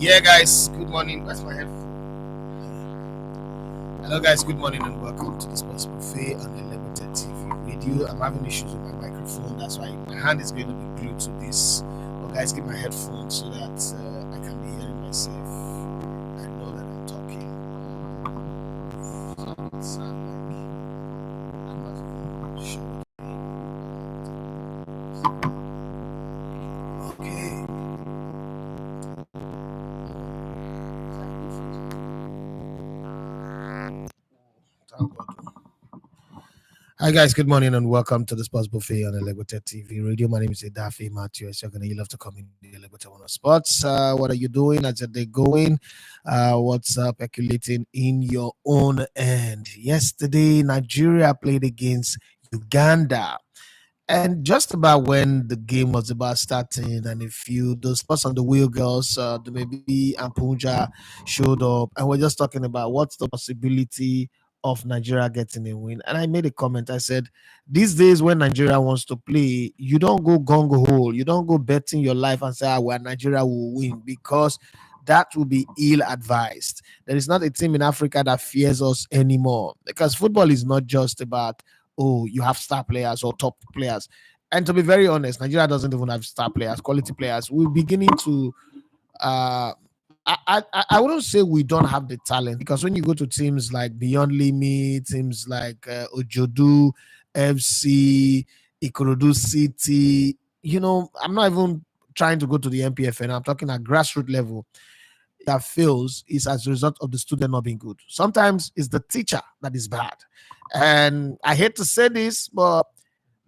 Yeah, guys, good morning. Where's my headphone? Hello, guys, good morning and welcome to the Sports Buffet on the Limited TV radio. I'm having issues with my microphone, that's why my hand is going to be glued to this. But, guys, get my headphones so that I can be hearing myself. I know that I'm talking. So it sound like I'm not even sure. Okay. Thank God. Hi guys, good morning and welcome to the Sports Buffet on the Legotet TV radio. My name is Edafe Matthew. You're gonna love to come in the Legotet One of Sports. What are you doing? How's your day going? What's percolating in your own end? Yesterday, Nigeria played against Uganda. And just about when the game was about starting, and a few those spots on the wheel girls, the maybe Ampunja showed up, and we're just talking about what's the possibility of Nigeria getting a win. And I made a comment. I said, these days when Nigeria wants to play, you don't go gongo hole, you don't go betting your life and say, well, Nigeria will win, because that will be ill advised. There is not a team in Africa that fears us anymore, because football is not just about, oh, you have star players or top players. And to be very honest, Nigeria doesn't even have star players, quality players. We're beginning to I wouldn't say we don't have the talent, because when you go to teams like Beyond Limit, teams like Ojodu, FC, Ikorodu City, I'm not even trying to go to the MPFN. I'm talking at grassroots level. That fails is as a result of the student not being good. Sometimes it's the teacher that is bad. And I hate to say this, but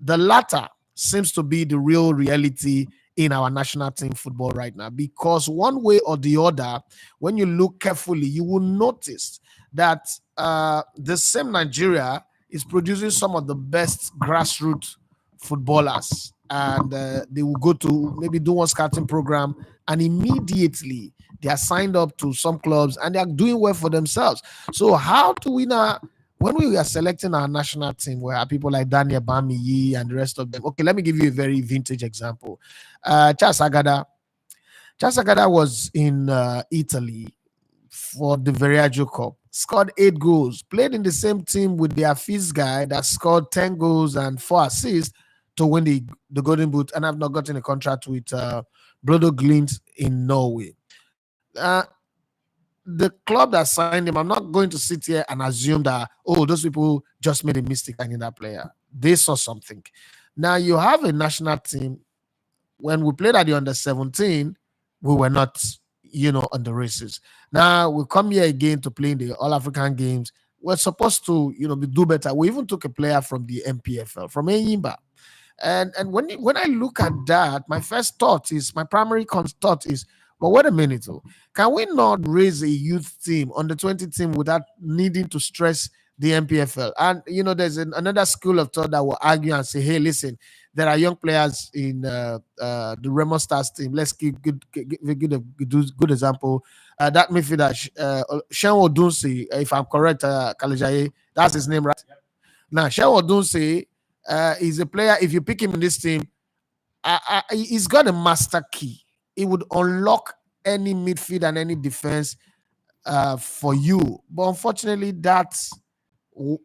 the latter seems to be the real reality in our national team football right now, because one way or the other, when you look carefully, you will notice that the same Nigeria is producing some of the best grassroots footballers, and they will go to maybe do one scouting program, and immediately they are signed up to some clubs and they are doing well for themselves. So how do we now, when we are selecting our national team, where people like Daniel Bamiyi and the rest of them? Okay, let me give you a very vintage example. Charles Agada. Charles Agada was in Italy for the Viaggio Cup, scored 8 goals, played in the same team with the Afiz guy that scored 10 goals and 4 assists to win the Golden Boot, and I've not gotten a contract with Brodo Glint in Norway. The club that signed him, I'm not going to sit here and assume that, oh, those people just made a mistake signing that player. They saw something. Now you have a national team. When we played at the under 17, we were not, on the races. Now we come here again to play in the All African Games. We're supposed to, do better. We even took a player from the MPFL, from Enyimba. And when I look at that, my primary thought is, but wait a minute, can we not raise a youth team, under 20 team, without needing to stress the MPFL? And there's another school of thought that will argue and say, hey, listen, there are young players in the Remo Stars team. Let's give a good example. That midfielder, Shen Odunsi, if I'm correct, Kalijaye, that's his name, right? Now, Shen Odunsi is a player. If you pick him in this team, he's got a master key. It would unlock any midfield and any defense for you. But unfortunately, that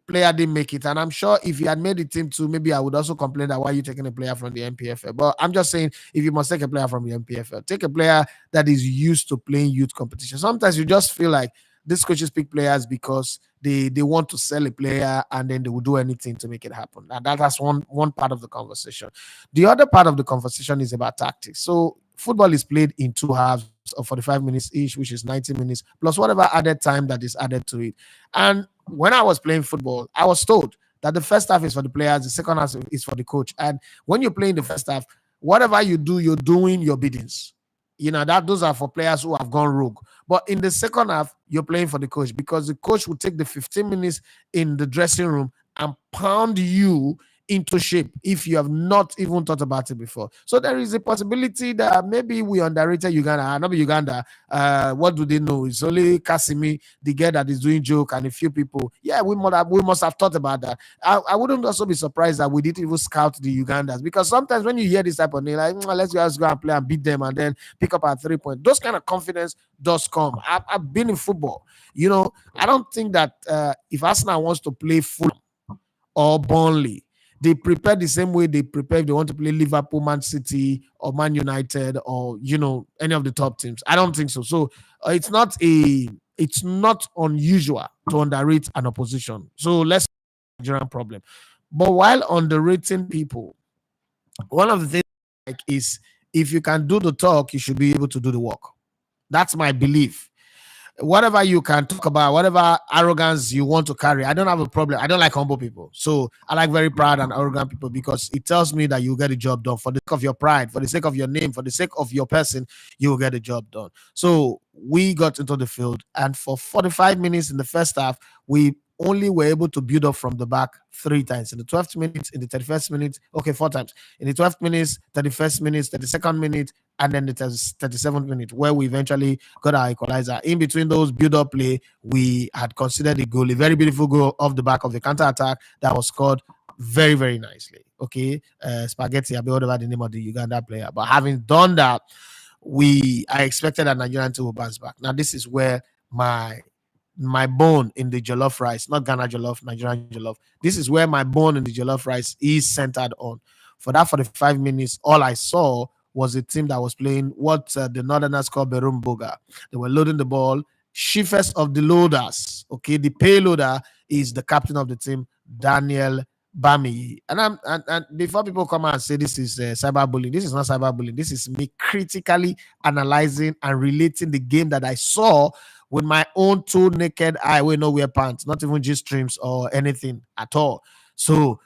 player didn't make it. And I'm sure if he had made the team too, maybe I would also complain that why are you taking a player from the MPFL. But I'm just saying, if you must take a player from the MPFL, take a player that is used to playing youth competition. Sometimes you just feel like these coaches pick players because they want to sell a player, and then they will do anything to make it happen. And that's one part of the conversation. The other part of the conversation is about tactics. So football is played in 2 halves of 45 minutes each, which is 90 minutes, plus whatever added time that is added to it. And when I was playing football, I was told that the first half is for the players, the second half is for the coach. And when you play in the first half, whatever you do, you're doing your biddings. That those are for players who have gone rogue. But in the second half, you're playing for the coach, because the coach will take the 15 minutes in the dressing room and pound you into shape if you have not even thought about it before. So there is a possibility that maybe we underrated Uganda. Not Uganda. What do they know? It's only Kasimi, the girl that is doing joke, and a few people. Yeah, we must have thought about that. I wouldn't also be surprised that we didn't even scout the Ugandans, because sometimes when you hear this type of thing, like let's just go and play and beat them and then pick up our 3 point. Those kind of confidence does come. I've been in football. I don't think that if Arsenal wants to play full or Burnley, they prepare the same way they prepare if they want to play Liverpool, Man City, or Man United, or any of the top teams. I don't think so. So it's not unusual to underrate an opposition. So let's Nigerian problem. But while underrating people, one of the things like is, if you can do the talk, you should be able to do the work. That's my belief. Whatever you can talk about, whatever arrogance you want to carry, I don't have a problem. I don't like humble people. So I like very proud and arrogant people, because it tells me that you get the job done. For the sake of your pride, for the sake of your name, for the sake of your person, you will get the job done. So we got into the field, and for 45 minutes in the first half, we only were able to build up from the back 3 times. In the 12th minute, in the 31st minute, okay, 4 times. In the 12th minutes, 31st minutes, 32nd minute, and then the 37th minute, where we eventually got our equalizer. In between those build-up play, we had considered a goal, a very beautiful goal off the back of the counter-attack that was scored very, very nicely. Okay, Spaghetti, I whatever the name of the Uganda player. But having done that, I expected that Nigerian team will bounce back. Now, this is where my bone in the jollof rice, not Ghana jollof, Nigerian jollof. This is where my bone in the jollof rice is centered on. For that 45 minutes, all I saw was a team that was playing what the Northerners call Berum Boga. They were loading the ball. Chiefest of the loaders, okay, the payloader is the captain of the team, Daniel Bami. And before people come out and say this is cyberbullying, this is not cyberbullying. This is me critically analyzing and relating the game that I saw with my own two naked eye. We no wear pants, not even G streams or anything at all. So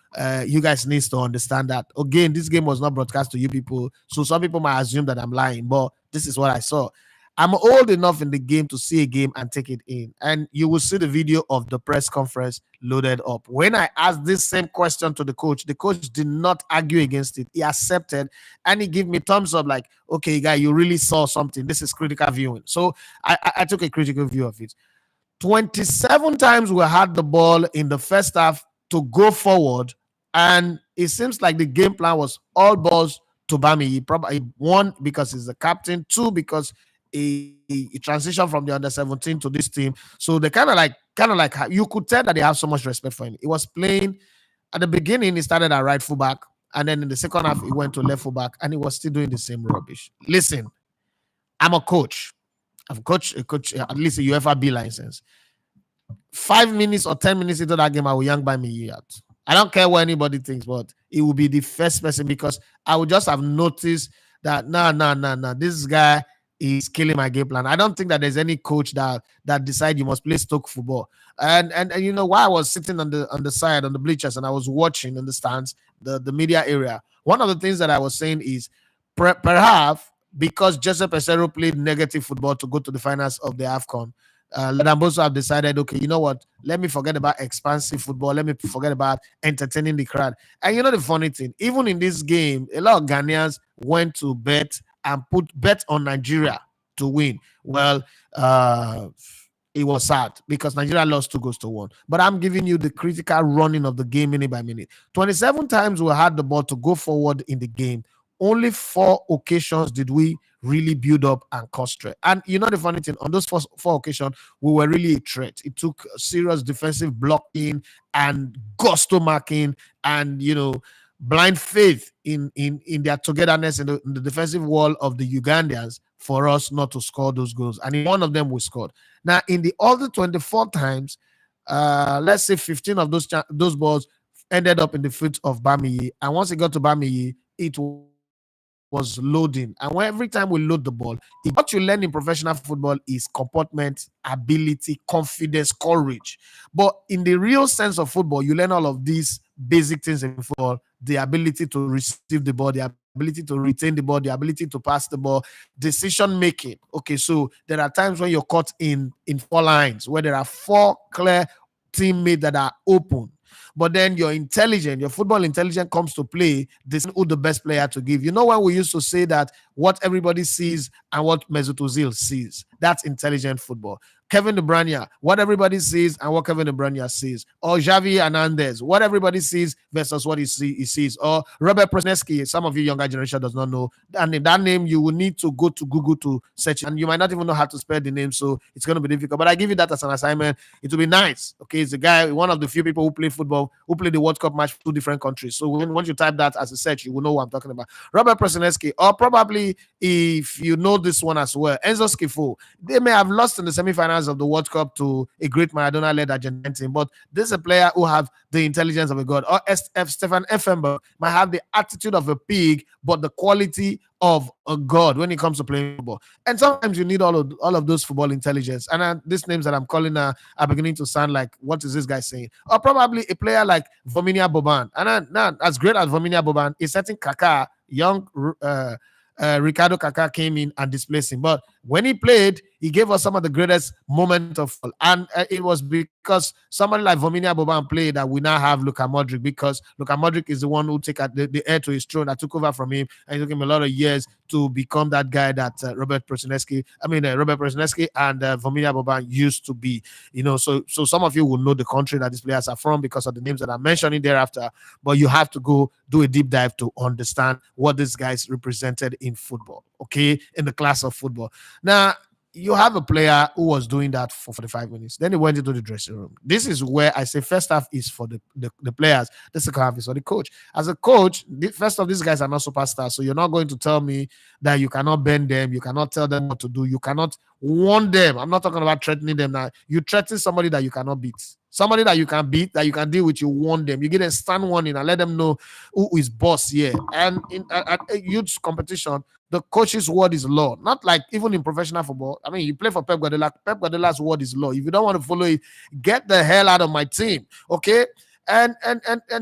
you guys need to understand that. Again, this game was not broadcast to you people, so some people might assume that I'm lying, but this is what I saw. I'm old enough in the game to see a game and take it in, and you will see the video of the press conference loaded up. When I asked this same question to the coach did not argue against it. He accepted, and he gave me thumbs up, like, okay, guy, you really saw something. This is critical viewing. So I took a critical view of it. 27 times we had the ball in the first half to go forward, and it seems like the game plan was all balls to Bami. He probably won because he's the captain, two because he transitioned from the under 17 to this team. So they kind of like you could tell that they have so much respect for him. He was playing at the beginning, he started at right fullback, and then in the second half he went to left fullback, and he was still doing the same rubbish. Listen, I'm a coach. I've coached a coach, at least a UEFA B license. 5 minutes or 10 minutes into that game, I will young by me out. I don't care what anybody thinks, but it will be the first person, because I would just have noticed that nah, this guy is killing my game plan. I don't think that there's any coach that decide you must play Stoke football. And while I was sitting on the side on the bleachers and I was watching in the stands, the media area, one of the things that I was saying is perhaps because Joseph Pesero played negative football to go to the finals of the AFCON, Ladamboso have decided, okay, you know what? Let me forget about expansive football. Let me forget about entertaining the crowd. And the funny thing, even in this game, a lot of Ghanaians went to bet and bet on Nigeria to win. Well, it was sad because Nigeria lost 2-1. But I'm giving you the critical running of the game minute by minute. 27 times we had the ball to go forward in the game. Only 4 occasions did we really build up and cause threat. And the funny thing, on those four occasions, we were really a threat. It took serious defensive blocking and gusto marking and, blind faith in their togetherness in the defensive wall of the Ugandans for us not to score those goals. And in one of them, we scored. Now, in the other 24 times, let's say 15 of those balls ended up in the feet of Bamiyi. And once it got to Bamiyi, it was loading. And every time we load the ball, what you learn in professional football is comportment, ability, confidence, courage. But in the real sense of football, you learn all of these basic things in football: the ability to receive the ball, the ability to retain the ball, the ability to pass the ball, decision making. Okay, so there are times when you're caught in 4 lines, where there are 4 clear teammates that are open. But then your football intelligence comes to play, this who the best player to give. You know when we used to say that what everybody sees and what Mesut Ozil sees, that's intelligent football. Kevin De Bruyne, what everybody sees and what Kevin De Bruyne sees, or Xavi Hernandez, what everybody sees versus what he sees, or Robert Presneski. Some of you younger generation does not know that name. You will need to go to Google to search it, and you might not even know how to spell the name, so it's going to be difficult. But I give you that as an assignment. It will be nice. Okay, it's a guy, one of the few people who play football, who play the World Cup match for 2 different countries. So once you type that as a search, you will know what I'm talking about. Robert Presneski, or probably if you know this one as well, Enzo Schifo. They may have lost in the semifinals of the World Cup to a great Maradona-led Argentine team, but this is a player who have the intelligence of a god. Or Stefan Effenberg might have the attitude of a pig, but the quality of a god when it comes to playing football. And sometimes you need all of those football intelligence. And these names that I'm calling are beginning to sound like, what is this guy saying? Or probably a player like Vominia Boban. And as great as Vominia Boban, a certain Kaká, young Ricardo Kaká came in and displaced him. But when he played, he gave us some of the greatest moments of football. And it was because somebody like Vominia Boban played that we now have Luka Modric, because Luka Modric is the one who took the heir to his throne that took over from him, and it took him a lot of years to become that guy that Robert Presneski and Vominia Boban used to be. So some of you will know the country that these players are from because of the names that I'm mentioning thereafter, but you have to go do a deep dive to understand what these guys represented in football, okay, in the class of football. Now, you have a player who was doing that for 45 minutes. Then he went into the dressing room. This is where I say first half is for the players. The second half is for the coach. As a coach, first of these guys are not superstars. So you're not going to tell me that you cannot bend them. You cannot tell them what to do. You cannot warn them. I'm not talking about threatening them now. You threaten somebody that you cannot beat. Somebody that you can beat, that you can deal with, you warn them. You get a stand warning and let them know who is boss here. And at a youth competition, the coach's word is law. Not like even in professional football. I mean, you play for Pep Guardiola. Pep Guardiola's word is law. If you don't want to follow it, get the hell out of my team. Okay? And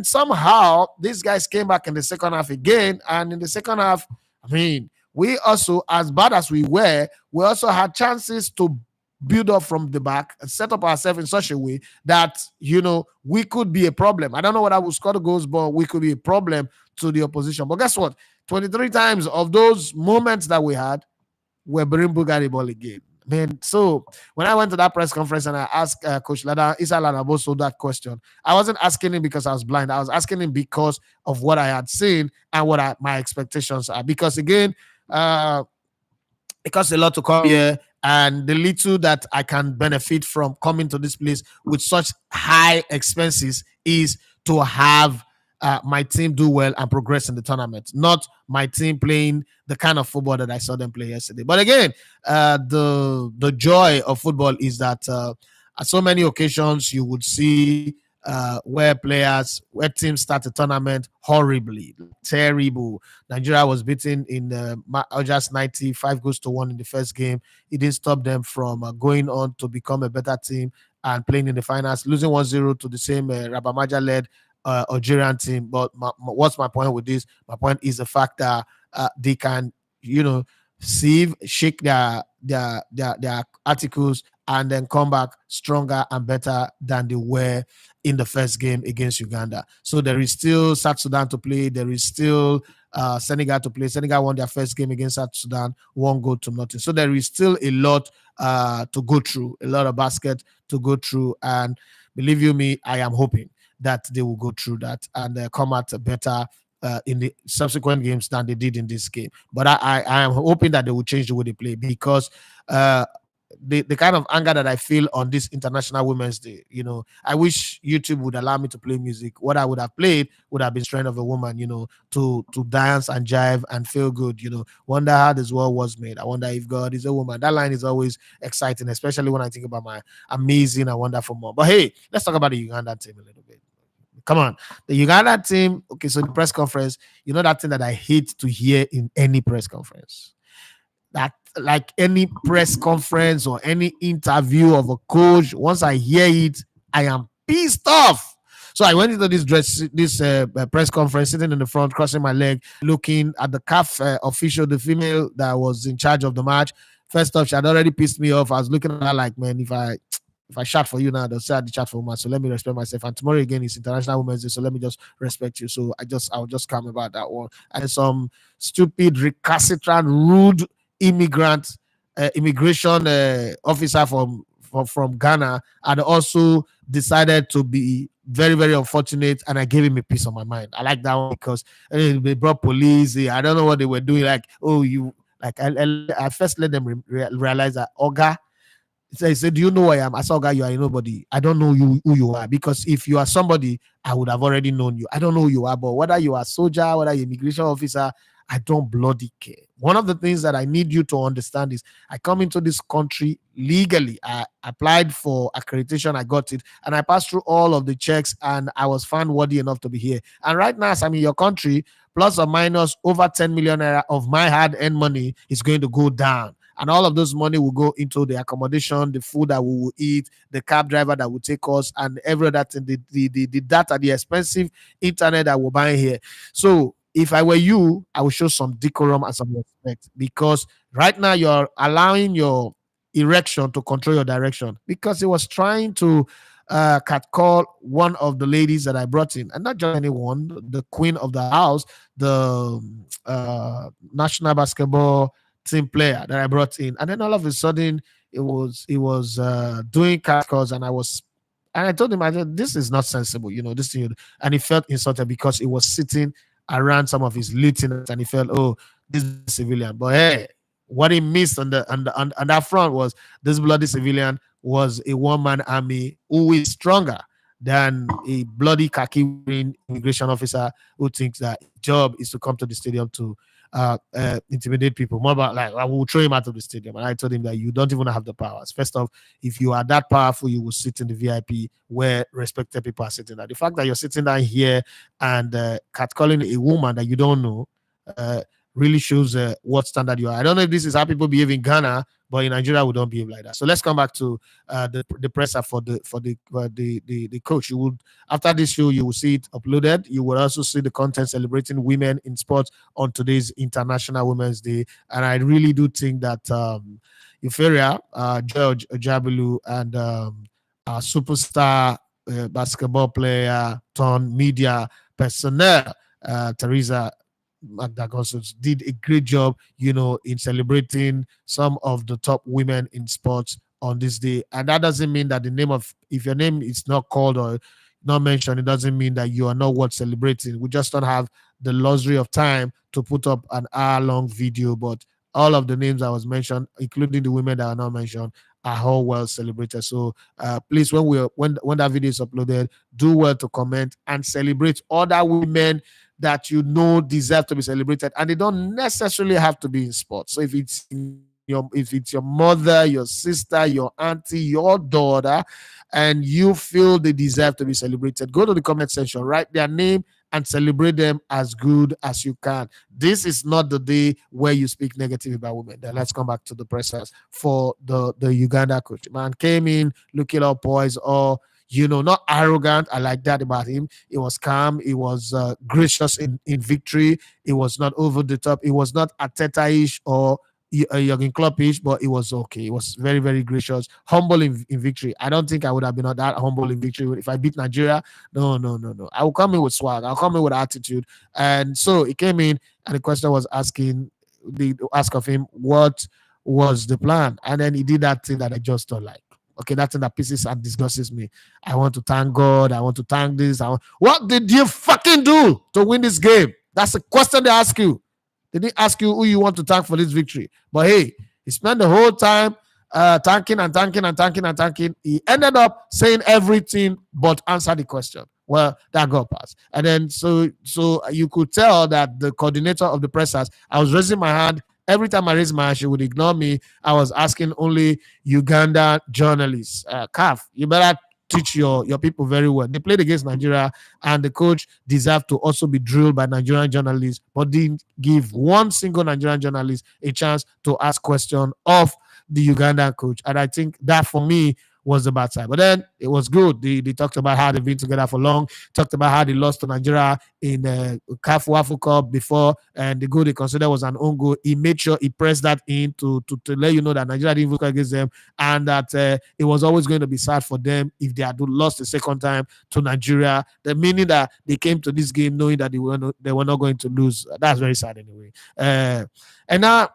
somehow these guys came back in the second half again. And in the second half, I mean, we also, as bad as we were, we also had chances to build up from the back and set up ourselves in such a way that, we could be a problem. I don't know whether we'll score the goals, but we could be a problem to the opposition. But guess what? 23 times of those moments that we had were Birimbu got the ball again. Man, so when I went to that press conference and I asked Coach Isa Lanaboso that question, I wasn't asking him because I was blind. I was asking him because of what I had seen and what my expectations are. Because again, it costs a lot to come here, and the little that I can benefit from coming to this place with such high expenses is to have my team do well and progress in the tournament, not my team playing the kind of football that I saw them play yesterday. But again, the joy of football is that at so many occasions you would see where teams start a tournament horribly, terrible. Nigeria was beaten in just 95 goals to 1 in the first game. It didn't stop them from going on to become a better team and playing in the finals, losing 1-0 to the same Rabamaja-led Algerian team. But what's my point with this? My point is the fact that they can, shake their articles and then come back stronger and better than they were in the first game against Uganda. So there is still South Sudan to play. There is still Senegal to play. Senegal won their first game against South Sudan, 1-0. So there is still a lot to go through, a lot of basket to go through. And believe you me, I am hoping that they will go through that and come out better in the subsequent games than they did in this game. But I am hoping that they will change the way they play, because the kind of anger that I feel on this International Women's Day, I wish YouTube would allow me to play music. What I would have played would have been Strength of a Woman, to dance and jive and feel good, wonder how this world was made. I wonder if God is a woman. That line is always exciting, especially when I think about my amazing and wonderful mom. But hey, let's talk about the Uganda team a little bit. Come on. The Uganda team, okay, so the press conference, that thing that I hate to hear in any press conference. That, like any press conference or any interview of a coach, once I hear it, I am pissed off. So I went into this press conference, sitting in the front, crossing my leg, looking at the CAF official, the female that was in charge of the match. First off, she had already pissed me off. I was looking at her like, man, if I If I shout for you now, they'll say I did chat for women. So let me respect myself. And tomorrow again is International Women's Day. So let me just respect you. So I'll just calm about that one. And some stupid, recalcitrant, rude immigrant, immigration officer from Ghana had also decided to be very, very unfortunate, and I gave him a piece of my mind. I like that one because they brought police. I don't know what they were doing. Like, oh, you like I first let them realize that Oga. He said, "Do you know who I am?" I said, "Oga, you are nobody. I don't know you who you are, because if you are somebody, I would have already known you. I don't know who you are, but whether you are a soldier, whether you're immigration officer, I don't bloody care. One of the things that I need you to understand is I come into this country legally. I applied for accreditation, I got it, and I passed through all of the checks, and I was found worthy enough to be here. And right now, as I'm in your country, plus or minus over 10 million naira of my hard-earned money is going to go down. And all of those money will go into the accommodation, the food that we will eat, the cab driver that will take us, and every other thing, the data, the expensive internet that we're buying here. So if I were you, I would show some decorum and some respect, because right now you're allowing your erection to control your direction, because it was trying to catcall one of the ladies that I brought in, and not just anyone, the queen of the house, the national basketball team player that I brought in. And then all of a sudden it was doing catcalls, and I told him, I said, this is not sensible, this thing. And he felt insulted because it was sitting around some of his lieutenants, and he felt, oh, this is civilian. But hey, what he missed on that front was this bloody civilian was a one-man army who is stronger than a bloody khaki wearing immigration officer who thinks that his job is to come to the stadium to intimidate people. More about, like, I will throw him out of the stadium. And I told him that you don't even have the powers. First off, if you are that powerful, you will sit in the VIP where respected people are sitting. The fact that you're sitting down here and catcalling a woman that you don't know really shows what standard you are. I don't know if this is how people behave in Ghana, but in Nigeria we don't behave like that. So let's come back to the presser for the coach. You would, after this show, you will see it uploaded. You will also see the content celebrating women in sports on today's International Women's Day, and I really do think that Euphoria, George Ojabilu, and our superstar basketball player turned media personnel, Teresa Magdagosos, did a great job, in celebrating some of the top women in sports on this day. And that doesn't mean that if your name is not called or not mentioned, it doesn't mean that you are not worth celebrating. We just don't have the luxury of time to put up an hour-long video, but all of the names I was mentioned, including the women that are not mentioned, are all well celebrated. So please, when that video is uploaded, do well to comment and celebrate other women that deserve to be celebrated, and they don't necessarily have to be in sports. So if it's your mother, your sister, your auntie, your daughter, and you feel they deserve to be celebrated, go to the comment section, write their name, and celebrate them as good as you can. This is not the day where you speak negative about women. Then let's come back to the pressers for the Uganda coach. Man came in looking all poised, or not arrogant. I like that about him. He was calm. He was gracious in victory. He was not over the top. He was not Ateta-ish or Jurgen Klopp-ish, but it was okay. He was very, very gracious, humble in victory. I don't think I would have been that humble in victory if I beat Nigeria. No. I will come in with swag. I'll come in with attitude. And so he came in, and the question was ask of him, what was the plan? And then he did that thing that I just don't like. Okay, that thing that pisses and disgusts me. I want to thank God. I want to thank this. What did you fucking do to win this game? That's the question they ask you. They didn't ask you who you want to thank for this victory. But hey, he spent the whole time thanking and thanking and thanking and thanking. He ended up saying everything but answer the question. Well, that got passed. And then so you could tell that the coordinator of the pressers, I was raising my hand. Every time I raised my hand, she would ignore me. I was asking only Uganda journalists. CAF, you better teach your people very well. They played against Nigeria, and the coach deserved to also be drilled by Nigerian journalists, but didn't give one single Nigerian journalist a chance to ask question of the Ugandan coach. And I think that, for me, was the bad side. But then it was good. They talked about how they've been together for long, talked about how they lost to Nigeria in CAF Wafu Cup before, and the goal they considered was an own goal. He made sure he pressed that in to let you know that Nigeria didn't score against them, and that it was always going to be sad for them if they had lost the second time to Nigeria. The meaning that they came to this game knowing that they were not going to lose. That's very sad anyway. And now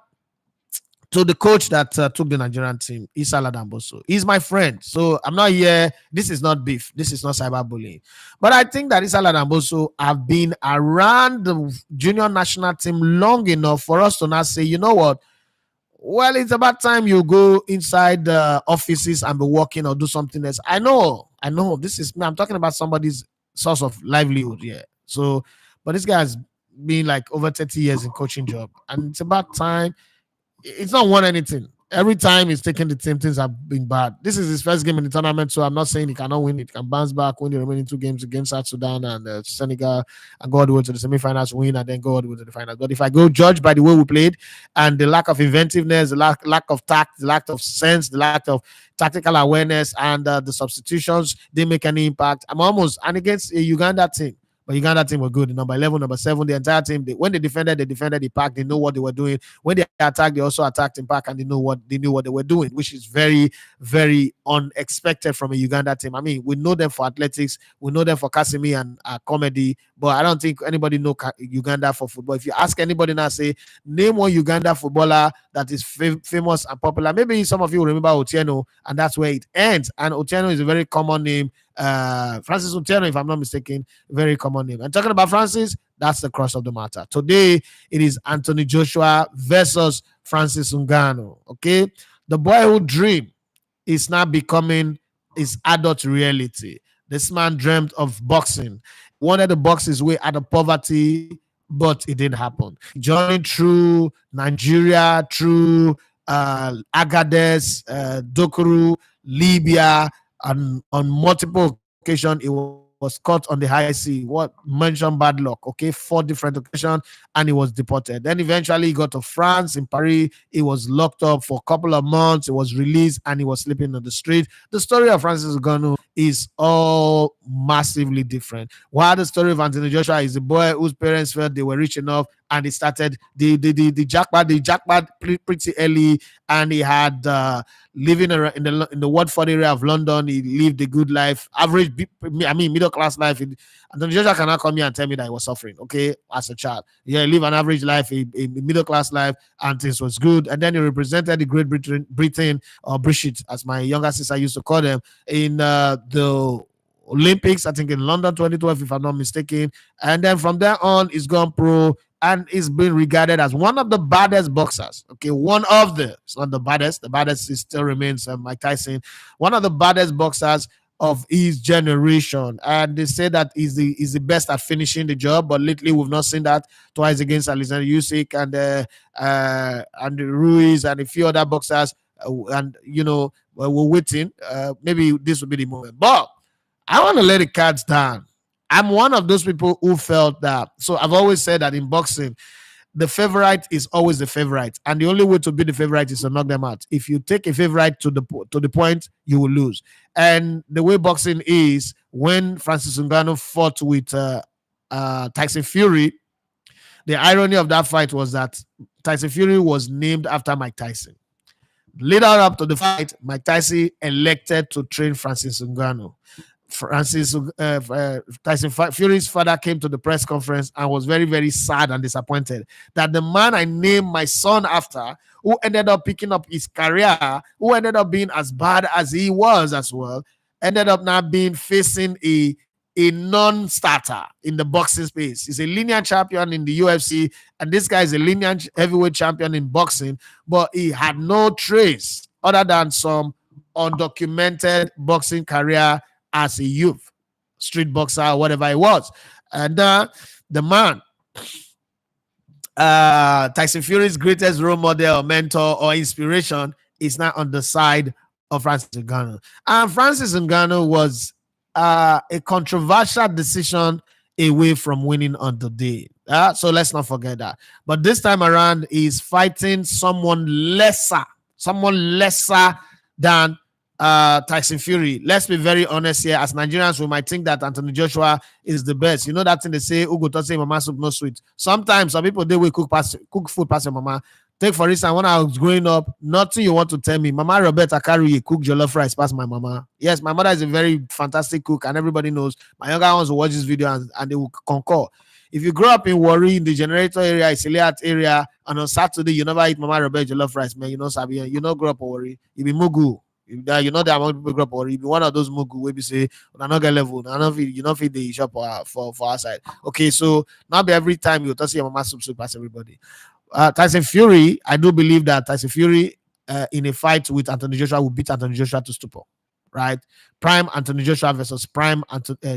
to the coach that took the Nigerian team, Issa Ladamboso. He's my friend. So I'm not here. This is not beef. This is not cyberbullying. But I think that Issa Ladamboso have been around the junior national team long enough for us to not say, you know what? Well, it's about time you go inside the offices and be working or do something else. I know. This is me. I'm talking about somebody's source of livelihood here. So, but this guy has been like over 30 years in coaching job. And it's about time. It's not won anything. Every time he's taking the team, things have been bad. This is his first game in the tournament, so I'm not saying he cannot win. He can bounce back, win the remaining 2 games against South Sudan and Senegal, and go all the way to the semifinals, win, and then go all the way to the finals. But if I go judge by the way we played and the lack of inventiveness, the lack of tact, the lack of sense, the lack of tactical awareness, and the substitutions didn't make any impact, I'm almost, and against a Uganda team. But Uganda team were good. The number 11, number 7, the entire team. When they defended the pack. They know what they were doing. When they attacked, they also attacked in pack, and they knew what they were doing, which is very, very unexpected from a Uganda team. I mean, we know them for athletics, we know them for Kasimi and comedy, but I don't think anybody know Uganda for football. If you ask anybody now, say name one Uganda footballer that is famous and popular. Maybe some of you remember Otieno, and that's where it ends. And Otieno is a very common name. Francis Otieno, if I'm not mistaken, very common name. And talking about Francis, that's the crux of the matter. Today, it is Anthony Joshua versus Francis Ngannou. Okay, the boyhood dream is now becoming his adult reality. This man dreamt of boxing, wanted to box his way out of poverty, but it didn't happen. Journeying through Nigeria, through Agadez, Dokuru, Libya, and on multiple occasions, it was caught on the high sea. What mentioned bad luck? Okay, 4 different occasions, and he was deported. Then eventually he got to France in Paris. He was locked up for a couple of months. He was released, and he was sleeping on the street. The story of Francis Ngannou is all massively different. While the story of Anthony Joshua is a boy whose parents felt they were rich enough, and he started the jackpot pretty early, and he had living in the Watford area of London. He lived a good life, middle class life. Anthony Joshua cannot come here and tell me that he was suffering. Okay, as a child, yeah, live an average life, a middle class life, and things was good. And then he represented the Great Britain or British, as my younger sister used to call them, in the Olympics, I think in London 2012, if I'm not mistaken. And then from there on, he's gone pro and is being regarded as one of the baddest boxers. Okay, it's not the baddest. The baddest still remains Mike Tyson, one of the baddest boxers of his generation. And they say that he's the best at finishing the job, but lately we've not seen that. Twice against Alexander Usyk and Ruiz and a few other boxers. And we're waiting. Maybe this will be the moment. But I want to lay the cards down. I'm one of those people who felt that. So I've always said that in boxing, the favorite is always the favorite, and the only way to be the favorite is to knock them out. If you take a favorite to the point, you will lose. And the way boxing is, when Francis Ngannou fought with Tyson Fury, the irony of that fight was that Tyson Fury was named after Mike Tyson. Later up to the fight, Mike Tyson elected to train Francis Ngannou. Tyson Fury's father came to the press conference and was very, very sad and disappointed that the man I named my son after, who ended up picking up his career, who ended up being as bad as he was as well, ended up now facing a non-starter in the boxing space. He's a linear champion in the UFC, and this guy is a linear heavyweight champion in boxing, but he had no trace other than some undocumented boxing career as a youth, street boxer, or whatever it was. And the man, Tyson Fury's greatest role model, or mentor, or inspiration, is now on the side of Francis Ngannou. And Francis Ngannou was a controversial decision away from winning on the day. So let's not forget that. But this time around, he's fighting someone lesser than Tyson Fury. Let's be very honest here. As Nigerians, we might think that Anthony Joshua is the best. You know that thing they say, Ugo say mama soup no sweet. Sometimes some people they will cook food past your mama. Take for instance, when I was growing up, nothing you want to tell me. Mama Roberta carry a cook jollof rice past my mama. Yes, my mother is a very fantastic cook, and everybody knows. My younger ones will watch this video and they will concur. If you grow up in Warri, in the generator area, Isiliat area, and on Saturday you never eat Mama Roberta jollof rice, man, you know Sabi, you know grow up in Warri. You be Mugu. You know that among people grow up, or you be one of those mugu where we say on another level, you know feed the shop for our side. Okay, so not be every time you touch your mama soup pass everybody. Tyson Fury, I do believe that Tyson Fury in a fight with Anthony Joshua will beat Anthony Joshua to stupor. Right, prime Anthony Joshua versus prime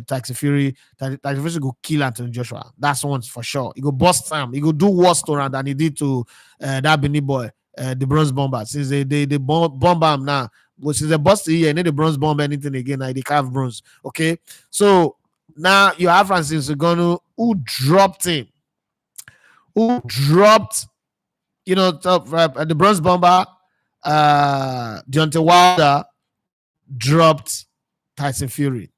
Tyson Fury. Tyson Fury go kill Anthony Joshua. That's one for sure. He go bust him. He go do worse to him than he did to that Benin boy, the bronze bomber. Since they bomb him now, which is a bust here, and then the bronze bomb anything again. They carve bronze. Okay, so now you have Francis Ngannou who dropped him, the bronze bomber, Deontay Wilder dropped Tyson Fury.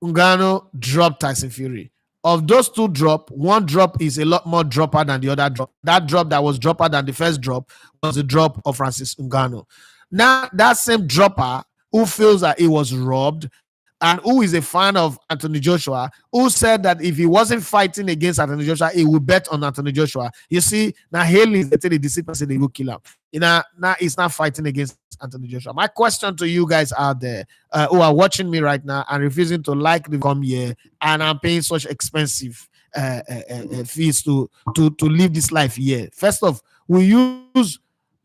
Ngannou dropped Tyson Fury. Of those two drop, one drop is a lot more dropper than the other drop. That drop that was dropper than the first drop was the drop of Francis Ngannou. Now, that same dropper who feels that he was robbed and who is a fan of Anthony Joshua, who said that if he wasn't fighting against Anthony Joshua, he would bet on Anthony Joshua. You see, now Haley is the deceit person they will kill him. Now he's not fighting against Anthony Joshua. My question to you guys out there who are watching me right now and refusing to like the come here, and I'm paying such expensive fees to live this life here. First off, we use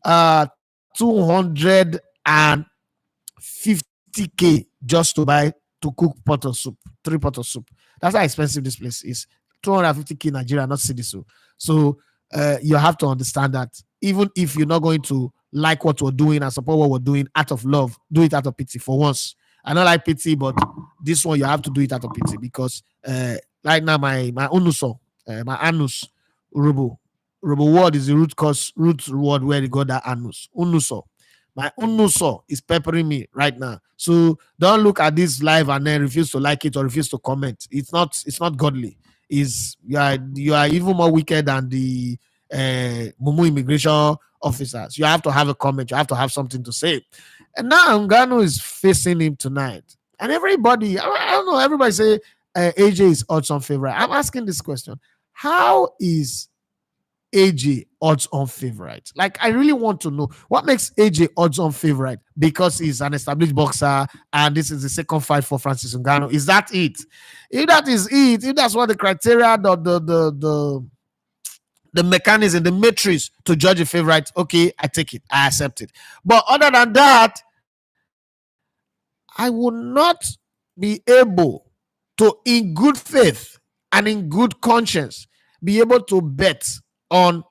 250K just to cook pot of soup, 3 pot of soup. That's how expensive this place is. 250K Nigeria, not city. So you have to understand that even if you're not going to like what we're doing and support what we're doing out of love, do it out of pity for once. I don't like pity, but this one you have to do it out of pity because right now my unuso, my anus, Robo word is the root word where they got that anus. Unuso. My unuso is peppering me right now. So don't look at this live and then refuse to like it or refuse to comment. It's not godly. You are even more wicked than the Mumu immigration officers. You have to have a comment. You have to have something to say. And now Ngannou is facing him tonight. And everybody, I don't know, everybody say AJ is odds-on favorite. I'm asking this question. How is AJ odds-on favorite? Like, I really want to know what makes AJ odds-on favorite, because he's an established boxer and this is the second fight for Francis Ngannou. Is that it? If that is it, if that's what the criteria, the mechanism, the matrix to judge a favorite, okay, I take it, I accept it. But other than that, I will not be able to, in good faith and in good conscience, be able to bet on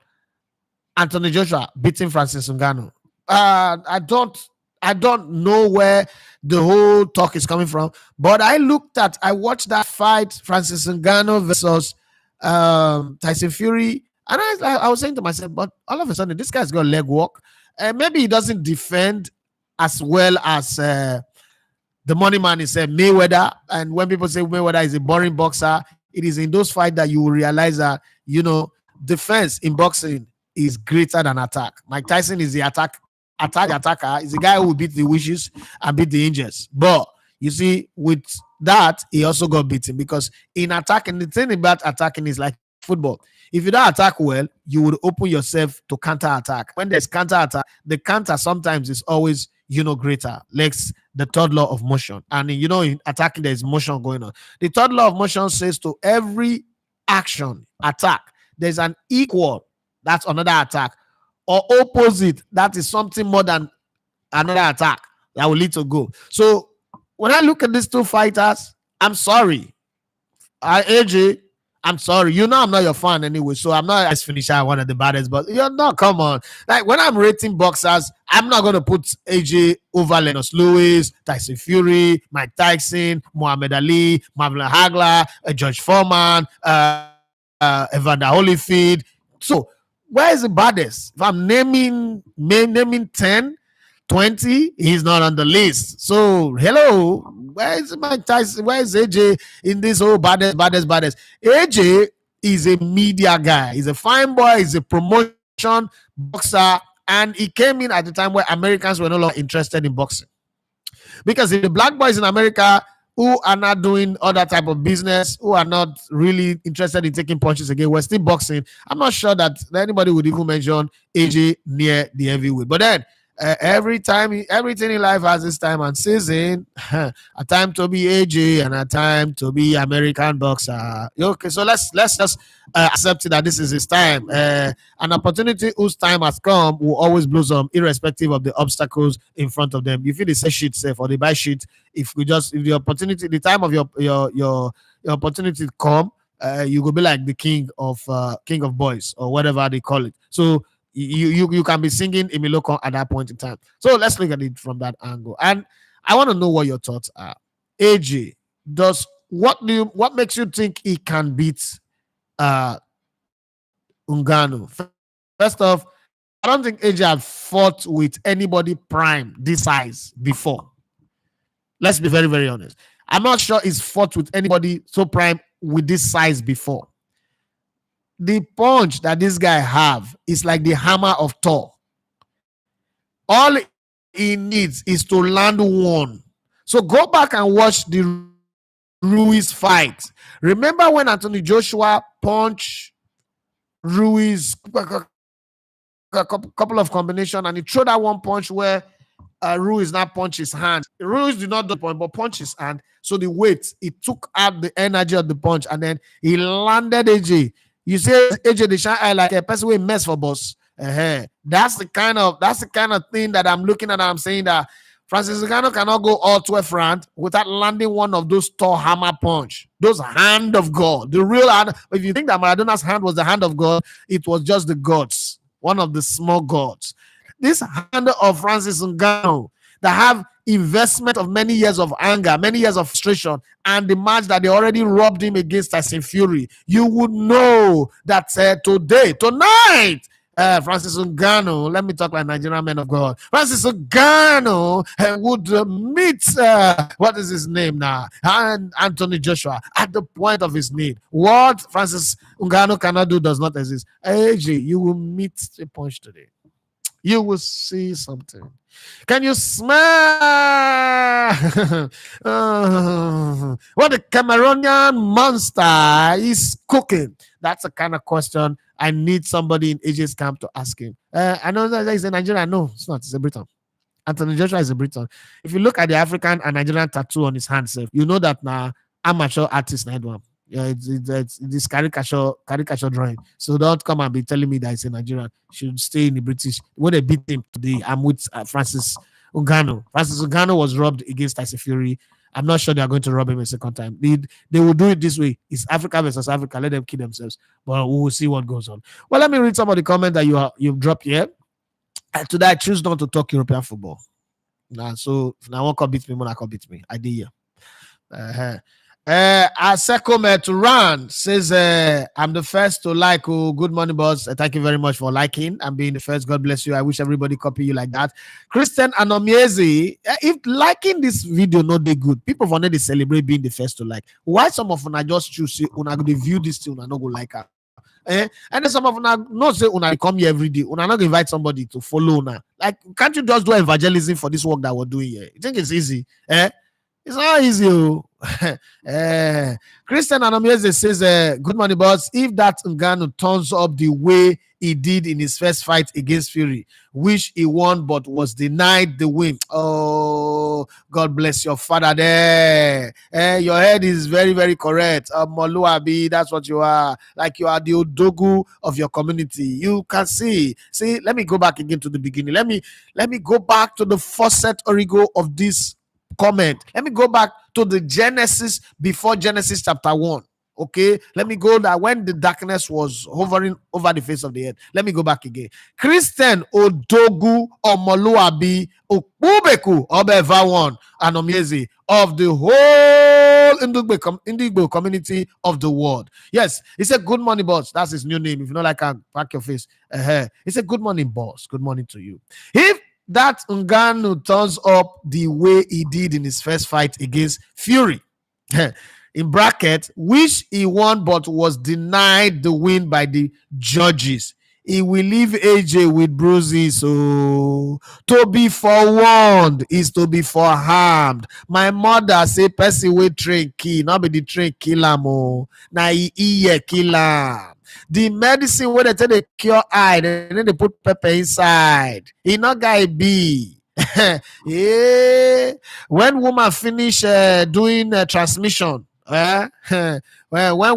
Anthony Joshua beating Francis Ngannou. I don't know where the whole talk is coming from, but I watched that fight, Francis Ngannou versus Tyson Fury, and I was saying to myself, but all of a sudden this guy's got leg work, and maybe he doesn't defend as well as the money man is Mayweather. And when people say Mayweather is a boring boxer, it is in those fights that you will realize that, defense in boxing is greater than attack. Mike Tyson is the attacker, is the guy who will beat the wishes and beat the angels. But you see, with that, he also got beaten, because in attacking, the thing about attacking is like football. If you don't attack well, you would open yourself to counter attack. When there's counter attack, the counter sometimes is always greater. Like the third law of motion. And in attacking, there's motion going on. The third law of motion says to every action, attack, there's an equal, that's another attack, or opposite, that is something more than another attack that will lead to goal. So when I look at these two fighters, I'm sorry. AJ, I'm sorry. I'm not your fan anyway, so I'm not as finisher, one of the baddest, but come on. Like, when I'm rating boxers, I'm not going to put AJ over Lennox Lewis, Tyson Fury, Mike Tyson, Muhammad Ali, Marvin Hagler, George Foreman, Evander Holyfield. So where is the baddest? If I'm naming 10, 20, he's not on the list. So, hello, where is Mike Tyson? Where is AJ in this whole baddest? AJ is a media guy. He's a fine boy. He's a promotion boxer. And he came in at the time where Americans were no longer interested in boxing. Because if the black boys in America who are not doing other type of business, who are not really interested in taking punches again, we're still boxing, I'm not sure that anybody would even mention AJ near the heavyweight. But then everything in life has its time and season. A time to be AJ and a time to be American boxer. Okay, so let's just accept it that this is his time. An opportunity whose time has come will always blossom, irrespective of the obstacles in front of them. You feel they say shit safe or they buy shit. If the opportunity, the time of your opportunity come, you will be like the king of boys or whatever they call it. So you can be singing Imiloko at that point in time. So let's look at it from that angle. And I want to know what your thoughts are. AJ, what makes you think he can beat Ngannou? First off, I don't think AJ had fought with anybody prime this size before. Let's be very, very honest. I'm not sure he's fought with anybody so prime with this size before. The punch that this guy have is like the hammer of Thor. All he needs is to land one. So go back and watch the Ruiz fight. Remember when Anthony Joshua punched Ruiz a couple of combination and he threw that one punch where Ruiz now punched his hand. Ruiz did not do the point, but punched his hand. So the weight, it took out the energy of the punch and then he landed AJ. You say AJ the shine eye like a person with mess for boss. That's the kind of thing that I'm looking at. I'm saying that Francis Ngannou cannot go all 12 rounds without landing one of those Thor hammer punch. Those hand of God. The real hand. If you think that Maradona's hand was the hand of God, it was just the gods. One of the small gods. This hand of Francis Ngannou that have investment of many years of anger, many years of frustration, and the match that they already robbed him against Tyson Fury, you would know that tonight, Francis Ngannou, let me talk like Nigerian men of God. Francis Ngannou would meet, what is his name now? And Anthony Joshua at the point of his need. What Francis Ngannou cannot do does not exist. AJ, you will meet a punch today. You will see something. Can you smell what the Cameroonian monster is cooking? That's the kind of question I need somebody in AJ's camp to ask him. I know that he's a Nigerian. No, it's not. It's a Briton. Anthony Joshua is a Briton. If you look at the African and Nigerian tattoo on his hand, you know that now amateur artist night one. Yeah, it's this caricature drawing. So don't come and be telling me that it's a Nigerian. Should stay in the British. When they beat him today, I'm with Francis Ngannou. Francis Ngannou was robbed against Tyson Fury. I'm not sure they are going to rob him a second time. They will do it this way. It's Africa versus Africa. Let them kill themselves. But we will see what goes on. Well, let me read some of the comments that you've dropped here. Today, I choose not to talk European football. So if I want to beat me, Monaco beat me. I did here. Aseko to run says, I'm the first to like. Oh, good morning, boss. Thank you very much for liking and being the first. God bless you. I wish everybody copy you like that. Christian Anomiezi, if liking this video not be good, people want to celebrate being the first to like. Why some of them are just choose una go view this thing, una not go like her. And then some of them not say una come here every day. Una not go invite somebody to follow una. Like, can't you just do evangelism for this work that we're doing here? You think it's easy? It's not easy. Christian Anomieze says, good morning, boss. If that Ngannou turns up the way he did in his first fight against Fury, which he won but was denied the win. Oh, God bless your father there. Your head is very, very correct. Moluabi, that's what you are. Like you are the Odogu of your community. You can see. See, let me go back again to the beginning. Let me go back to the faucet origo of this comment. Let me go back to the Genesis before Genesis chapter 1. Okay, let me go that when the darkness was hovering over the face of the earth. Let me go back again. Christian Odogu Omoluabi Okubeku Obevawan Anomiezi of the whole Indigbo community of the world. Yes, he said, good morning, boss. That's his new name. If you know, like, I pack your face. He said, good morning, boss. Good morning to you. If that Ngannou turns up the way he did in his first fight against Fury, in bracket, which he won but was denied the win by the judges, he will leave AJ with bruises. So to be forewarned is to be foreharmed. My mother say person wey train kill, not be the train kill am o. Na e ear kill am. The medicine wey they take dey cure eye, they put pepper inside. E no guy be. Yeah. When woman finish doing transmission, when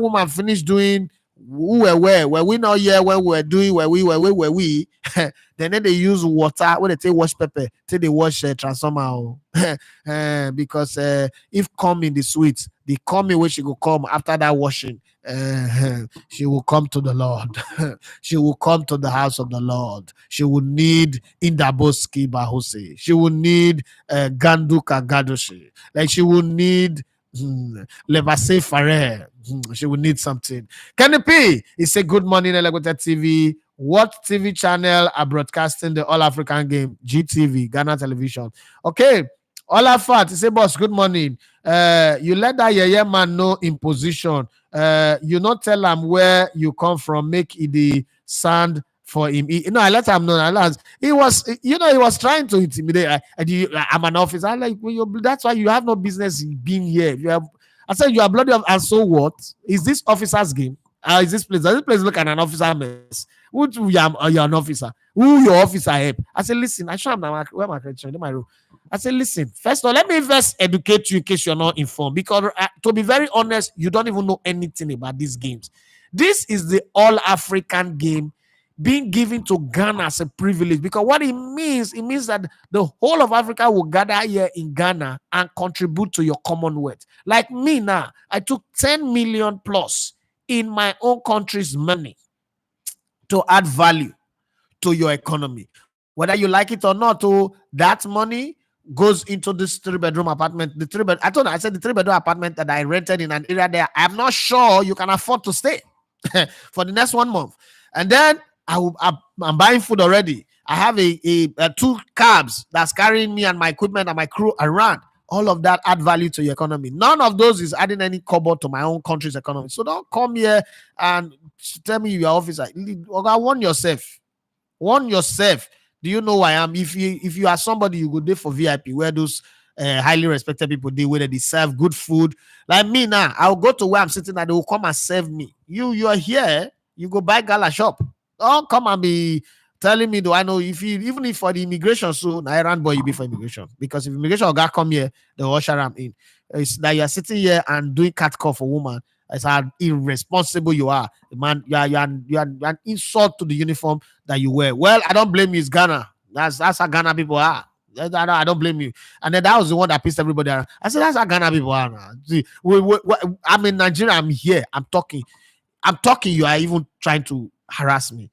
woman finish doing who were we not here when we were doing were we then they use water when they take wash pepper till they wash transformer. Because if come in the sweet, the coming where she will come after that washing, she will come to the Lord. She will come to the house of the Lord. She will need Indaboski Bahose. She will need Ganduka Gadoshi. Like she will need Levase Fareh. She will need something. Kenny P, he said, good morning, Elegota TV. What TV channel are broadcasting the All African game? GTV, Ghana Television. Okay. Olafat, he said, boss, good morning. You let that yeye man know in position. You not tell him where you come from, make it the sand for him. I let him know. He was, he was trying to intimidate. I'm an officer. I'm like, well, that's why you have no business being here. You have, I said, you are bloody, and so what? Is this officer's game? Is this place? Does this place look at an officer mess? Who you are an officer? Who your officer help? I said, listen, I show him where my credential in my room. I said, listen, first of all, let me first educate you in case you're not informed. Because to be very honest, you don't even know anything about these games. This is the All African game being given to Ghana as a privilege. Because what it means that the whole of Africa will gather here in Ghana and contribute to your commonwealth. Like me now, I took 10 million plus in my own country's money to add value to your economy. Whether you like it or not, that money goes into this 3-bedroom apartment. I said the 3-bedroom apartment that I rented in an area there, I'm not sure you can afford to stay for the next 1 month. And then I'm buying food already. I have a 2 cabs that's carrying me and my equipment and my crew around. All of that add value to your economy. None of those is adding any kobo to my own country's economy. So don't come here and tell me you're officer. Warn yourself. Warn yourself. Do you know who I am? If you are somebody, you go there for VIP, where those highly respected people do, where they serve good food. Like me now, I'll go to where I'm sitting and they will come and serve me. You are here, you go buy gala shop. Don't come and be telling me, do I know even if for the immigration soon, I ran boy you be for immigration. Because if immigration guy come here, they'll usher them in. It's that you're sitting here and doing cat call for woman. It's how irresponsible you are. Man, you're an insult to the uniform that you wear. Well, I don't blame you, it's Ghana. That's how Ghana people are. I don't blame you. And then that was the one that pissed everybody around. I said, that's how Ghana people are now. See, I'm in Nigeria, I'm here, I'm talking, you are even trying to harass me.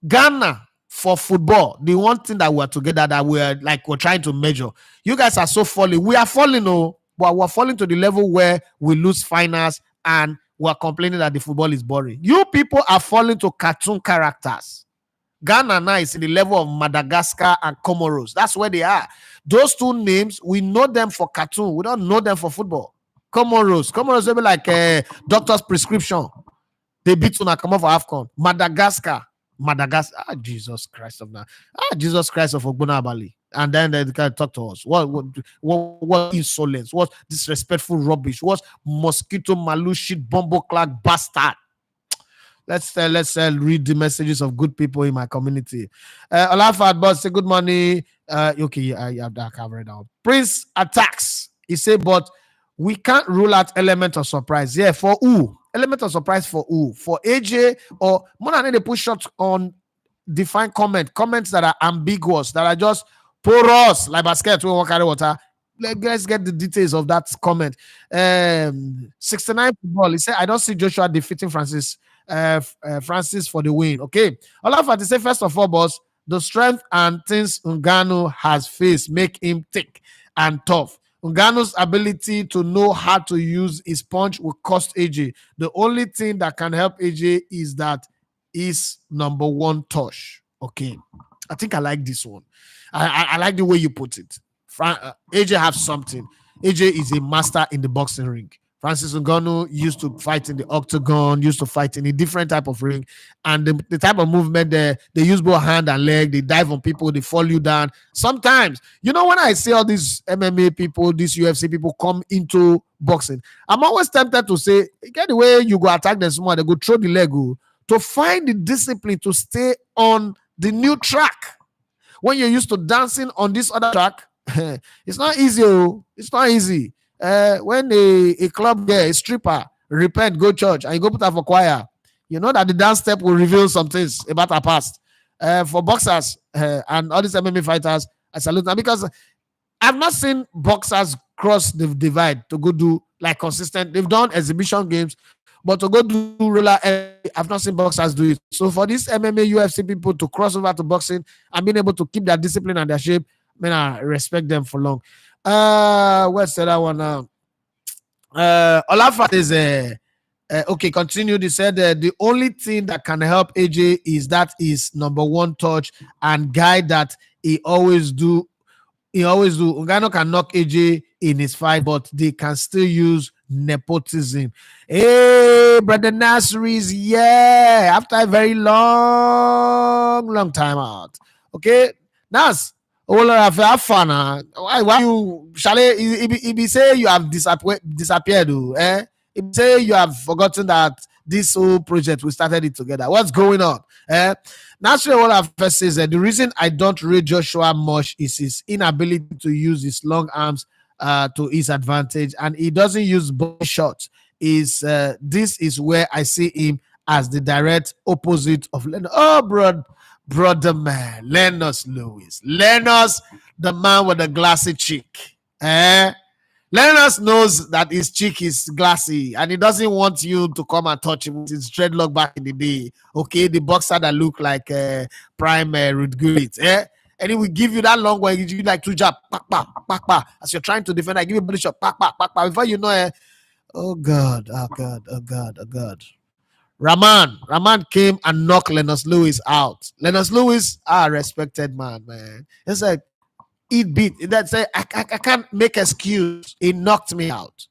Ghana, for football, the one thing that we're together, that we're trying to measure. You guys are so falling. We are falling, but we're falling to the level where we lose finals and we're complaining that the football is boring. You people are falling to cartoon characters. Ghana now is in the level of Madagascar and Comoros. That's where they are. Those 2 names, we know them for cartoon. We don't know them for football. Comoros will be like a doctor's prescription. They beat Unakama for AFCON. Madagascar. Jesus Christ of now. Jesus Christ of Ogbona Bali. And then they can talk to us. What insolence? What disrespectful rubbish? What mosquito malu shit bumble clock bastard? Let's read the messages of good people in my community. Olafat boss say good morning. Okay, I have that covered now. Prince attacks. He said, but we can't rule out element of surprise. Yeah, for who? Element of surprise for who? For AJ or more than they push shots on defined comments that are ambiguous, that are just porous, like basket we won't carry water. Let's get the details of that comment. 69 football. He said, I don't see Joshua defeating Francis for the win. Okay. All of that, he said, first of all, boss, the strength and things Ngannou has faced make him thick and tough. Ngannou's ability to know how to use his punch will cost AJ. The only thing that can help AJ is that his number 1 touch. Okay. I think I like this one. I like the way you put it. AJ have something. AJ is a master in the boxing ring. Francis Ngannou used to fight in the octagon, used to fight in a different type of ring, and the type of movement they use both hand and leg. They dive on people, they fall you down. Sometimes, when I see all these MMA people, these UFC people come into boxing, I'm always tempted to say, get the way you go attack them small, they go throw the leg, to find the discipline to stay on the new track. When you're used to dancing on this other track, it's not easy. It's not easy. When a club girl, a stripper, repent, go church, and you go put her for choir, you know that the dance step will reveal some things about her past. For boxers and all these MMA fighters, I salute them, because I've not seen boxers cross the divide to go do like consistent. They've done exhibition games, but to go do roller, I've not seen boxers do it. So for these MMA, UFC people to cross over to boxing and being able to keep their discipline and their shape, man, I respect them for long. What's the other one now? Olafat is okay. Continue. They said the only thing that can help AJ is number one touch and guide that he always do. Ngannou can knock AJ in his fight, but they can still use nepotism. Hey, brother Nasri's, yeah, after a very long time out. Okay, Nas, have fun. Why you shall he be say you have disappeared? He say you have forgotten that this whole project we started it together. What's going on? Naturally, what I've first says that the reason I don't rate Joshua much is his inability to use his long arms to his advantage, and he doesn't use body shots. This is where I see him as the direct opposite of Lennox. Oh, brother man, Lennox Lewis. Lennox, the man with the glassy cheek. Lennox knows that his cheek is glassy and he doesn't want you to come and touch him with his dreadlock back in the day. Okay, the boxer that look like prime Ruth Gullit. And he will give you that long one. He give you like two jab, as you're trying to defend. I give you a body shot, before you know, oh God. Rahman came and knocked Lennox Lewis out. Lennox Lewis, respected man. It's like, it beat. That's I can't make excuse. He knocked me out.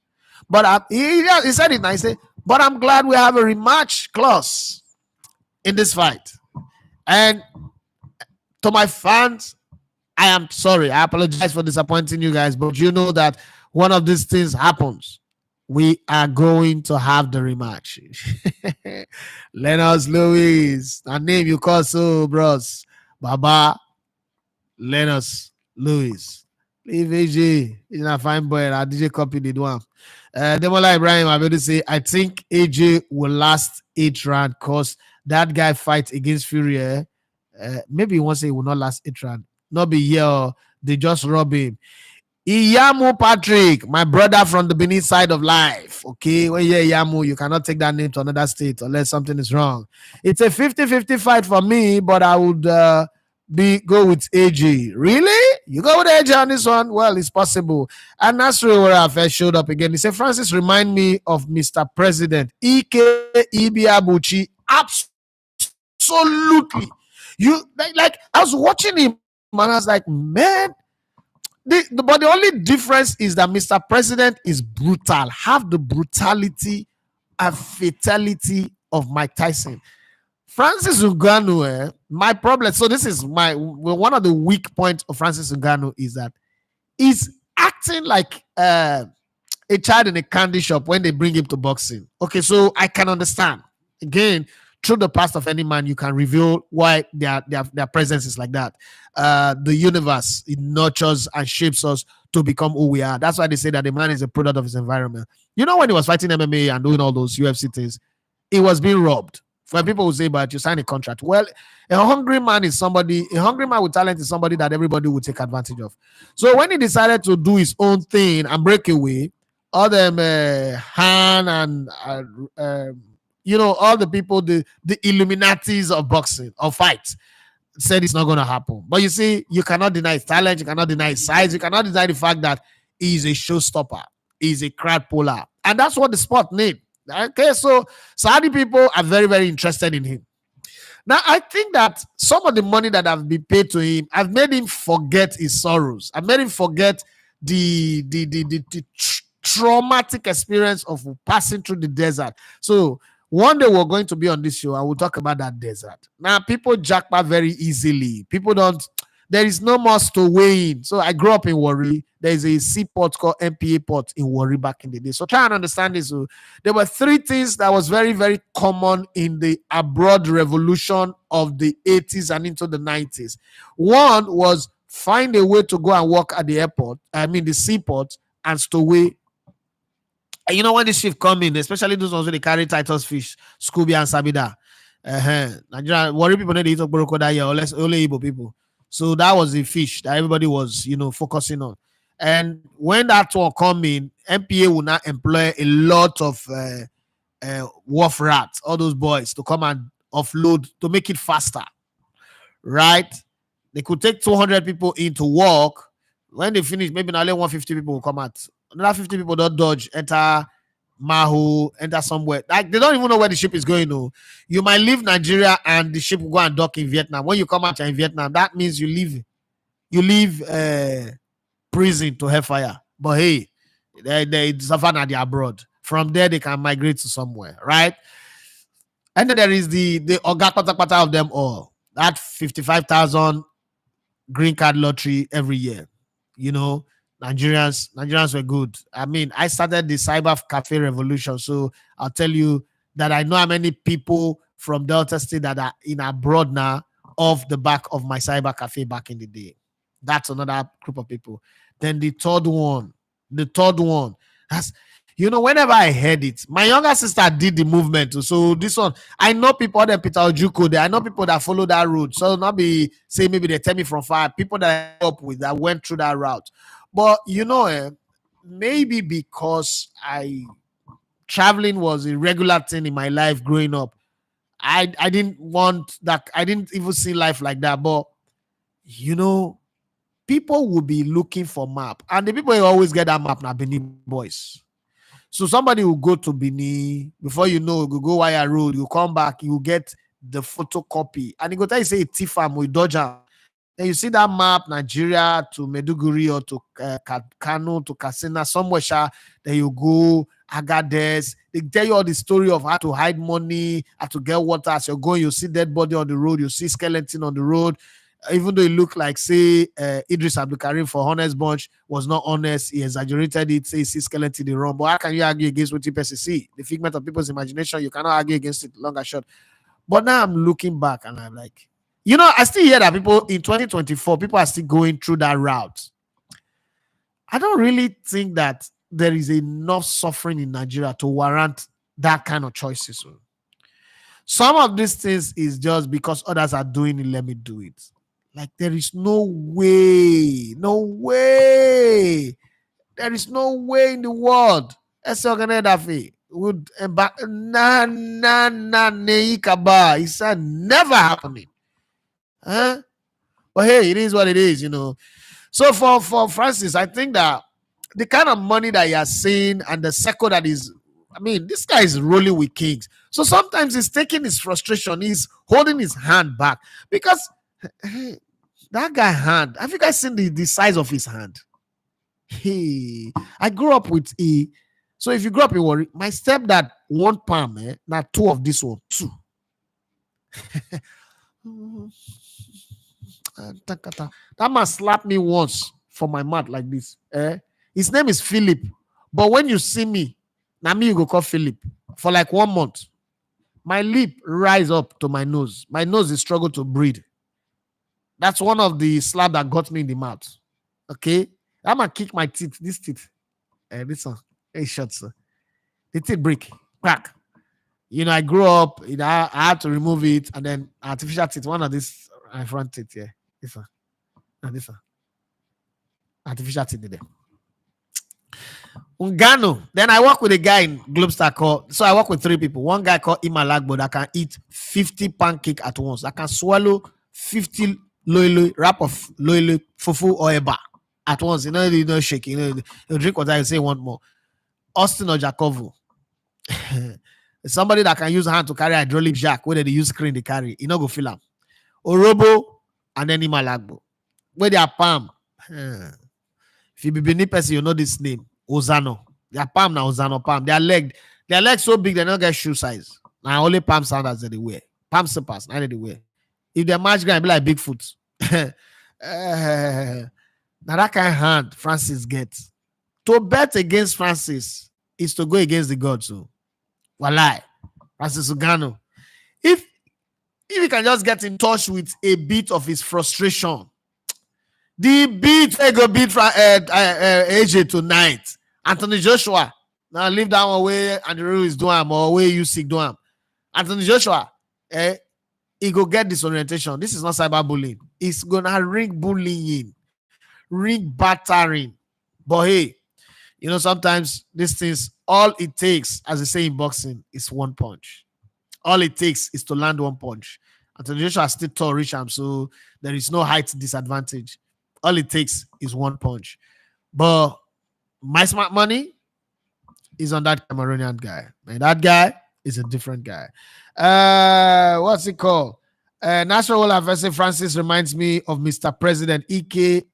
But he said it nice. But I'm glad we have a rematch clause in this fight. And to my fans, I am sorry. I apologize for disappointing you guys. But you know that one of these things happens. We are going to have the rematch. Lennox Lewis. A name you call so, bros. Baba. Lennox Lewis. Leave AJ. He's not a fine boy. Our DJ copy did one. Demola Ibrahim, I'm going to say, I think AJ will last 8 rounds because that guy fight against Fury. Maybe he won't say he will not last 8 rounds. Not be here. They just rob him. Iyamu Patrick, my brother from the Benin side of life. Okay, when you're Iyamu, you cannot take that name to another state unless something is wrong. It's a 50-50 fight for me, but I would go with AJ. Really? You go with AJ on this one? Well, it's possible. And that's really where I first showed up again. He said, Francis, remind me of Mr. President, Ike Ibiabuchi. Absolutely. You like I was watching him and I was like, man. But the only difference is that Mr. President is brutal. Have the brutality and fatality of Mike Tyson. Francis Ngannou, my problem. So this is one of the weak points of Francis Ngannou is that he's acting like a child in a candy shop when they bring him to boxing. Okay, so I can understand. Again, through the past of any man, you can reveal why their presence is like that. The universe, it nurtures and shapes us to become who we are. That's why they say that the man is a product of his environment. You know, when he was fighting MMA and doing all those UFC things, he was being robbed. For people who say, but you sign a contract. Well, a hungry man with talent is somebody that everybody would take advantage of. So when he decided to do his own thing and break away, all them Han and all the people, the Illuminatis of boxing, of fights, said it's not going to happen. But you see, you cannot deny his talent, you cannot deny his size, you cannot deny the fact that he's a showstopper, he's a crowd puller. And that's what the sport needs. Okay, so Saudi people are very, very interested in him. Now, I think that some of the money that I've been paid to him, I've made him forget his sorrows. I made him forget the traumatic experience of passing through the desert. So one day we're going to be on this show and we'll talk about that desert. Now, people jackpot very easily. People don't. There is no more stowaway. So I grew up in Warri. There is a seaport called MPA port in Warri back in the day. So try and understand this. So there were three things that was very, very common in the abroad revolution of the 80s and into the 90s. One was find a way to go and work at the airport, the seaport, and stow away. And you know when the shift come in, especially those ones where they carry Titus fish, Scooby and Sabida. Nigeria, Warri people know they eat okporoko that year, or less only Igbo people. So that was the fish that everybody was, focusing on. And when that one come in, MPA will now employ a lot of wharf rats, all those boys, to come and offload to make it faster, right? They could take 200 people in to work. When they finish, maybe only 150 people will come out. Another 50 people don't dodge, enter Mahu, enter somewhere. Like they don't even know where the ship is going. No, you might leave Nigeria and the ship will go and dock in Vietnam. When you come out in Vietnam, that means you leave prison to hellfire. But hey, they suffer at the abroad. From there, they can migrate to somewhere, right? And then there is the Oga Patapata of them all. That 55,000 green card lottery every year. Nigerians were good. I mean, I started the cyber cafe revolution. So I'll tell you that I know how many people from Delta State that are in abroad now off the back of my cyber cafe back in the day. That's another group of people. Then the third one, that's, whenever I heard it, my younger sister did the movement. So this one, I know people that Peter Ojuko there. I know people that follow that route. So not be say maybe they tell me from far. People that I grew up with that went through that route. But maybe because traveling was a regular thing in my life growing up, I didn't want that. I didn't even see life like that. But people will be looking for map, and the people who always get that map now Benin boys. So somebody will go to Benin, before you know, you go Wire Road, you come back, you get the photocopy, and you go tell you say Tifam with Dodger. Then you see that map, Nigeria to Meduguri or to Kano to Katsina, somewhere. Then you go Agadez. They tell you all the story of how to hide money, how to get water. As you're going, you see dead body on the road, you see skeleton on the road. Even though it looked like, say, Idris Abdulkarim for Honest Bunch was not honest, he exaggerated it, say he sees skeleton in the wrong. But how can you argue against what you see? The figment of people's imagination, you cannot argue against it, long and short. But now I'm looking back and I'm like, I still hear that people in 2024, people are still going through that route. I don't really think that there is enough suffering in Nigeria to warrant that kind of choices. Some of these things is just because others are doing it, let me do it. Like there is no way. There is no way in the world. Would it's never happening. Huh? But hey, it is what it is, So for Francis, I think that the kind of money that you are seeing and the circle that is, this guy is rolling with kings. So sometimes he's taking his frustration, he's holding his hand back because that guy hand. Have you guys seen the size of his hand? I grew up with so if you grew up in Warri, my stepdad one palm, now two of this one, two. That man slapped me once for my mouth like this. His name is Philip. But when you see me, now me you go call Philip for like 1 month. My lip rise up to my nose. My nose is struggle to breathe. That's one of the slap that got me in the mouth. Okay? I'm gonna kick my teeth. This teeth. This one. Hey, short, sir. The teeth break. Crack. I grew up, I had to remove it, and then artificial teeth. One of these front teeth, yeah. This one. And this one. Artificial teeth there. Ngannou. Then I work with a guy in Globestar called. So I work with 3 people. One guy called Imalagbo that can eat 50 pancakes at once. I can swallow 50 loilo, wrap of loilo, fufu or eba at once. You know, shaking. You drink water, you say want more. Austin or Jacovo. Somebody that can use hand to carry hydraulic jack, where they use screen they carry, you know go feel them. Orobo and then Imalagbo. Where they are palm. If you be Benin person, you know this name. Ozano. Their palm now Ozano palm. Their legs so big they don't get shoe size. Now only palm sandals that they wear. Palm slippers, now they wear. If they're match guy, be like Bigfoot. Now that kind of hand Francis gets. To bet against Francis is to go against the gods. So, walai, Francis Ngannou. If he can just get in touch with a bit of his frustration, the beat go beat AJ tonight. Anthony Joshua. Now leave that one way and the rule is doing him or way you seek do him. Anthony Joshua, he go get disorientation. This is not cyberbullying. It's gonna ring bullying, ring battering. But hey, you know, sometimes these things, all it takes, as they say in boxing, is one punch. All it takes is to land one punch. Anthony Joshua is still tall, rich, so there is no height disadvantage. All it takes is one punch. But my smart money is on that Cameroonian guy. And that guy is a different guy. What's it called? National Adversary Francis reminds me of Mr. President Ike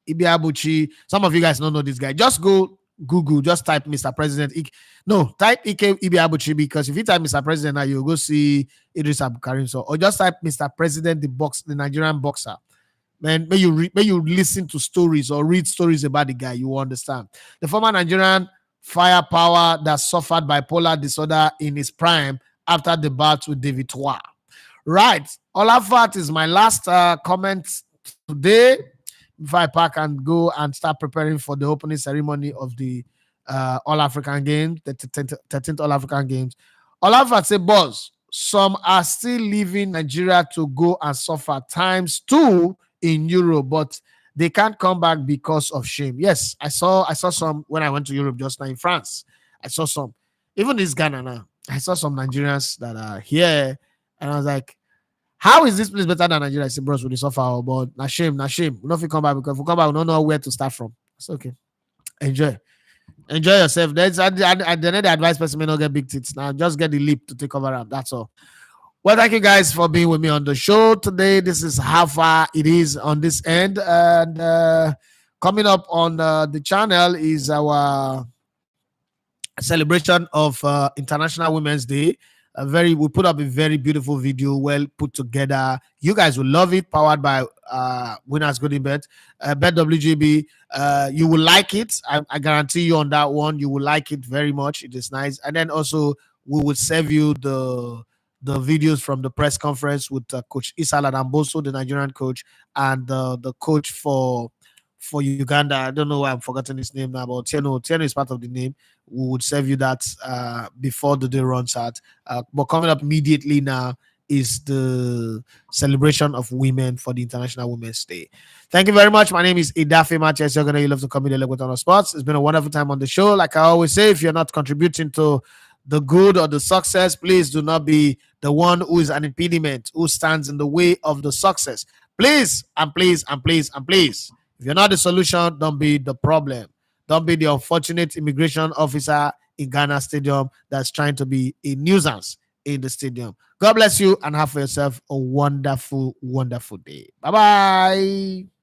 Ibiabuchi. Some of you guys don't know this guy. Just go Google, just type Mr. President Ike. No, type Ike Ibiabuchi, because if you type Mr. President now, you'll go see Idris Abdulkarim. So, or just type Mr. President, the Nigerian boxer. Man, may you listen to stories or read stories about the guy, you will understand. The former Nigerian firepower that suffered bipolar disorder in his prime after the bout with David Toa. Right. Olafat is my last comment today before I pack and go and start preparing for the opening ceremony of the All African Games, the 13th All African Games. Olafat say, boss, some are still leaving Nigeria to go and suffer ×2 in Europe, but they can't come back because of shame. Yes, I saw some when I went to Europe just now in France. I saw some, even this Ghana now. I saw some Nigerians that are here, and I was like, how is this place better than Nigeria? I said, bros, we suffer, but na shame. We don't come back, because if we come back, we don't know where to start from. It's okay. Enjoy yourself. That's at the end of the advice person may not get big tits. Now just get the lip to take over up. That's all. Well, thank you guys for being with me on the show today. This is how far it is on this end. And coming up on the channel is our celebration of International Women's Day. We put up a very beautiful video, well put together. You guys will love it. Powered by Winners Golden Bet, Bet WGB. You will like it. I guarantee you on that one. You will like it very much. It is nice. And then also we will serve you the videos from the press conference with Coach Issa Ladamboso, the Nigerian coach, and the coach for Uganda. I don't know why I'm forgetting his name now, but Tieno is part of the name. We would serve you that before the day runs out. But coming up immediately now is the celebration of women for the International Women's Day. Thank you very much. My name is Idafe Matches. You're gonna love to come in the Legoton of Sports. It's been a wonderful time on the show. Like I always say, if you're not contributing to the good or the success, please do not be the one who is an impediment, who stands in the way of the success. Please, and please, and please, and please. If you're not the solution, don't be the problem. Don't be the unfortunate immigration officer in Ghana Stadium that's trying to be a nuisance in the stadium. God bless you and have for yourself a wonderful, wonderful day. Bye-bye.